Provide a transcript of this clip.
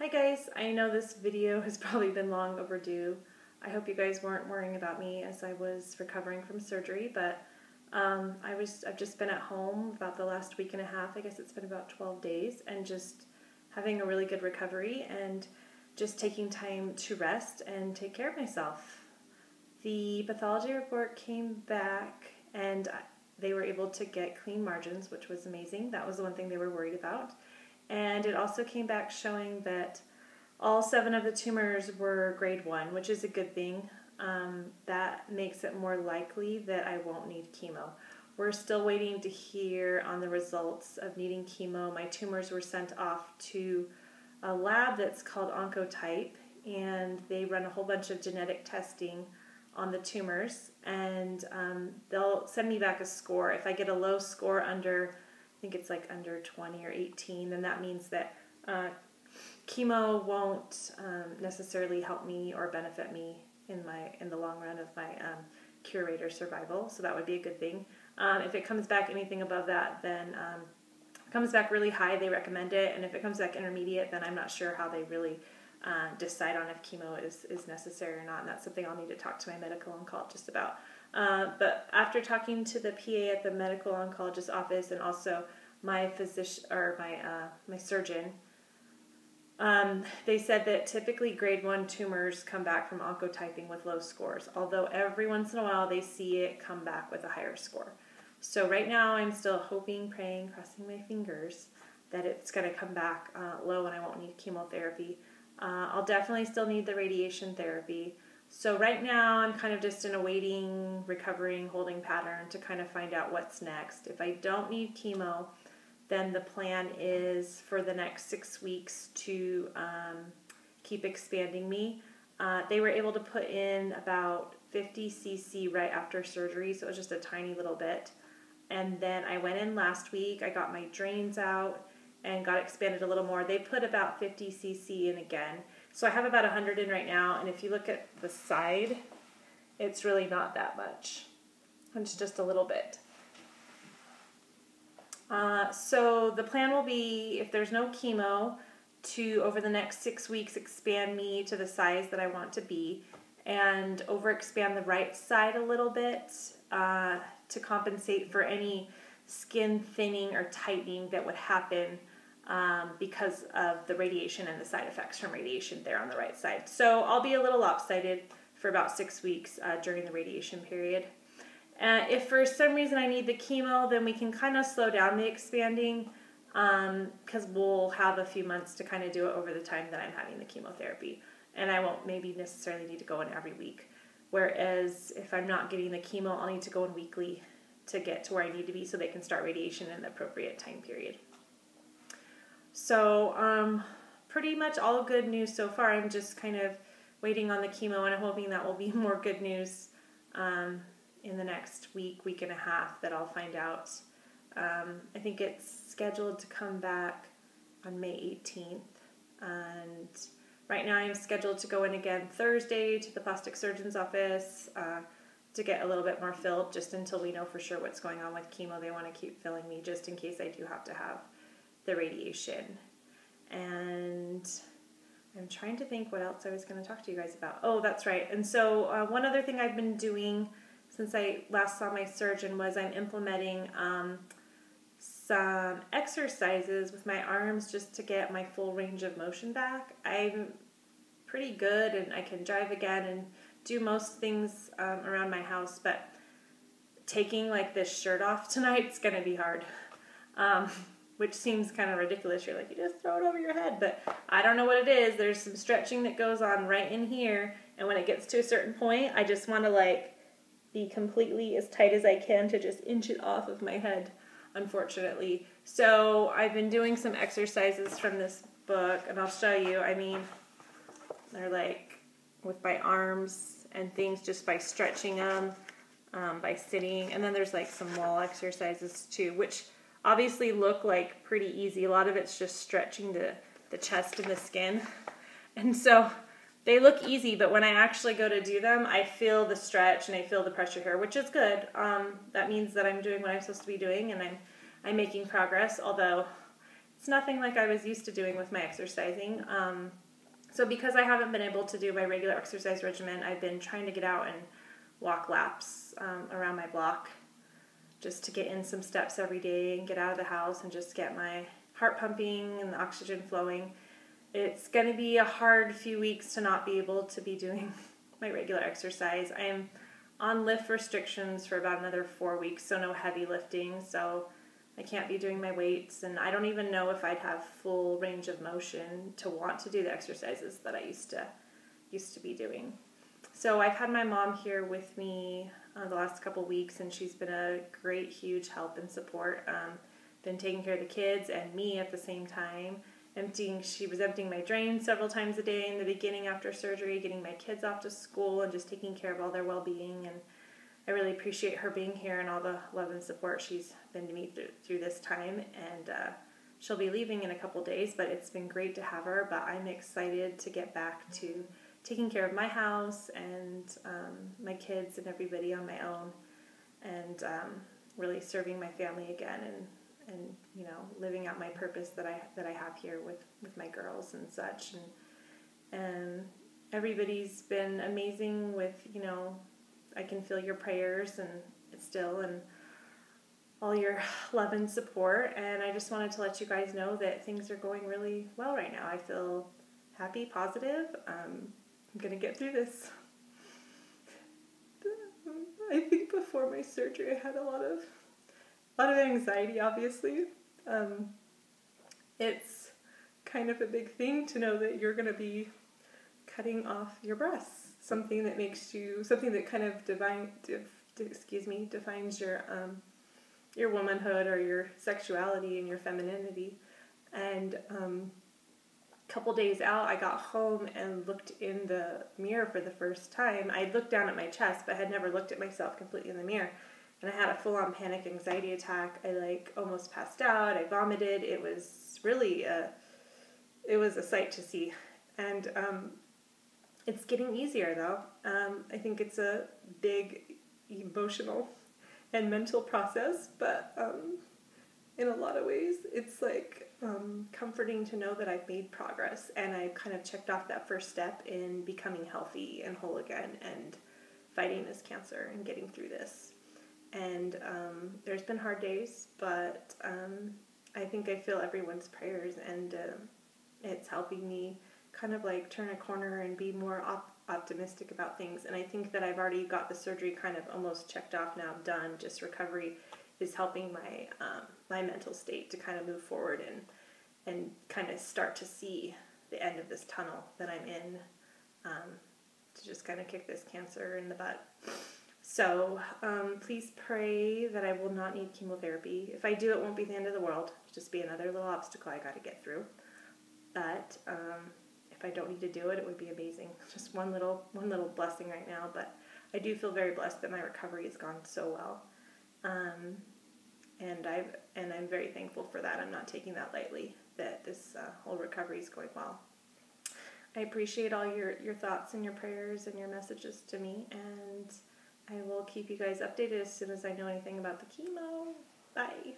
Hi guys, I know this video has probably been long overdue. I hope you guys weren't worrying about me as I was recovering from surgery, but I've just been at home about the last week and a half. I guess it's been about 12 days, and just having a really good recovery and just taking time to rest and take care of myself. The pathology report came back and they were able to get clean margins, which was amazing. That was the one thing they were worried about. And it also came back showing that all 7 of the tumors were grade 1, which is a good thing. That makes it more likely that I won't need chemo. We're still waiting to hear on the results of needing chemo. My tumors were sent off to a lab that's called Oncotype, and they run a whole bunch of genetic testing on the tumors, and they'll send me back a score. If I get a low score under, I think it's like under 20 or 18, then that means that chemo won't necessarily help me or benefit me in the long run of my cure rate or survival. So that would be a good thing. If it comes back anything above that, then it comes back really high, they recommend it. And if it comes back intermediate, then I'm not sure how they really decide on if chemo is necessary or not. And that's something I'll need to talk to my medical oncologist about. But after talking to the PA at the medical oncologist's office and also my physician or my surgeon, they said that typically grade 1 tumors come back from oncotyping with low scores, although every once in a while they see it come back with a higher score. So right now I'm still hoping, praying, crossing my fingers that it's going to come back low and I won't need chemotherapy. I'll definitely still need the radiation therapy. So right now I'm kind of just in a waiting, recovering, holding pattern to kind of find out what's next. If I don't need chemo, then the plan is for the next 6 weeks to keep expanding me. They were able to put in about 50 cc right after surgery, so it was just a tiny little bit. And then I went in last week, I got my drains out and got expanded a little more. They put about 50 cc in again. So I have about 100 in right now, and if you look at the side, it's really not that much. It's just a little bit. So the plan will be, if there's no chemo, to over the next 6 weeks expand me to the size that I want to be and overexpand the right side a little bit to compensate for any skin thinning or tightening that would happen because of the radiation and the side effects from radiation there on the right side. So I'll be a little lopsided for about 6 weeks during the radiation period. If for some reason I need the chemo, then we can kind of slow down the expanding because we'll have a few months to kind of do it over the time that I'm having the chemotherapy. And I won't maybe necessarily need to go in every week. Whereas if I'm not getting the chemo, I'll need to go in weekly to get to where I need to be so they can start radiation in the appropriate time period. So pretty much all good news so far. I'm just kind of waiting on the chemo, and I'm hoping that will be more good news in the next week and a half that I'll find out. I think it's scheduled to come back on May 18th, and right now I'm scheduled to go in again Thursday to the plastic surgeon's office to get a little bit more filled, just until we know for sure what's going on with chemo. They want to keep filling me just in case I do have to have the radiation. And I'm trying to think what else I was going to talk to you guys about. Oh, that's right. And so one other thing I've been doing since I last saw my surgeon was I'm implementing some exercises with my arms just to get my full range of motion back. I'm pretty good and I can drive again and do most things around my house, but taking like this shirt off tonight's going to be hard, which seems kind of ridiculous. You're like, you just throw it over your head, but I don't know what it is. There's some stretching that goes on right in here, and when it gets to a certain point, I just want to like be completely as tight as I can to just inch it off of my head, unfortunately. So I've been doing some exercises from this book, and I'll show you. I mean, they're like with my arms and things, just by stretching them, by sitting. And then there's like some wall exercises too, which obviously look like pretty easy. A lot of it's just stretching the chest and the skin. And so they look easy, but when I actually go to do them, I feel the stretch and I feel the pressure here, which is good. That means that I'm doing what I'm supposed to be doing, and I'm making progress, although it's nothing like I was used to doing with my exercising. So because I haven't been able to do my regular exercise regimen, I've been trying to get out and walk laps around my block just to get in some steps every day and get out of the house and just get my heart pumping and the oxygen flowing. It's going to be a hard few weeks to not be able to be doing my regular exercise. I am on lift restrictions for about another 4 weeks, so no heavy lifting, so I can't be doing my weights, and I don't even know if I'd have full range of motion to want to do the exercises that I used to be doing. So I've had my mom here with me the last couple weeks, and she's been a great, huge help and support. Been taking care of the kids and me at the same time. She was emptying my drain several times a day in the beginning after surgery, getting my kids off to school and just taking care of all their well-being. And I really appreciate her being here and all the love and support she's been to me through this time. And she'll be leaving in a couple days, but it's been great to have her. But I'm excited to get back to taking care of my house and my kids and everybody on my own, and really serving my family again, and you know, living out my purpose that I have here with my girls and such. And everybody's been amazing with, you know, I can feel your prayers and all your love and support. And I just wanted to let you guys know that things are going really well right now. I feel happy, positive. I'm gonna get through this. I think before my surgery I had a lot of anxiety, obviously. It's kind of a big thing to know that you're going to be cutting off your breasts, something that kind of defines your womanhood or your sexuality and your femininity. And a couple days out, I got home and looked in the mirror for the first time. I looked down at my chest, but had never looked at myself completely in the mirror. And I had a full-on panic anxiety attack. I almost passed out. I vomited. It was really it was a sight to see. And it's getting easier though. I think it's a big emotional and mental process, but in a lot of ways it's comforting to know that I've made progress and I kind of checked off that first step in becoming healthy and whole again and fighting this cancer and getting through this. And there's been hard days, but I think I feel everyone's prayers, and it's helping me kind of turn a corner and be more optimistic about things. And I think that I've already got the surgery kind of almost checked off now, done. Just recovery is helping my my mental state to kind of move forward and kind of start to see the end of this tunnel that I'm in, to just kind of kick this cancer in the butt. So please pray that I will not need chemotherapy. If I do, it won't be the end of the world. It'll just be another little obstacle I got to get through. But if I don't need to do it, it would be amazing. Just one little blessing right now. But I do feel very blessed that my recovery has gone so well, and I'm very thankful for that. I'm not taking that lightly. That this whole recovery is going well. I appreciate all your thoughts and your prayers and your messages to me, and I will keep you guys updated as soon as I know anything about the chemo. Bye.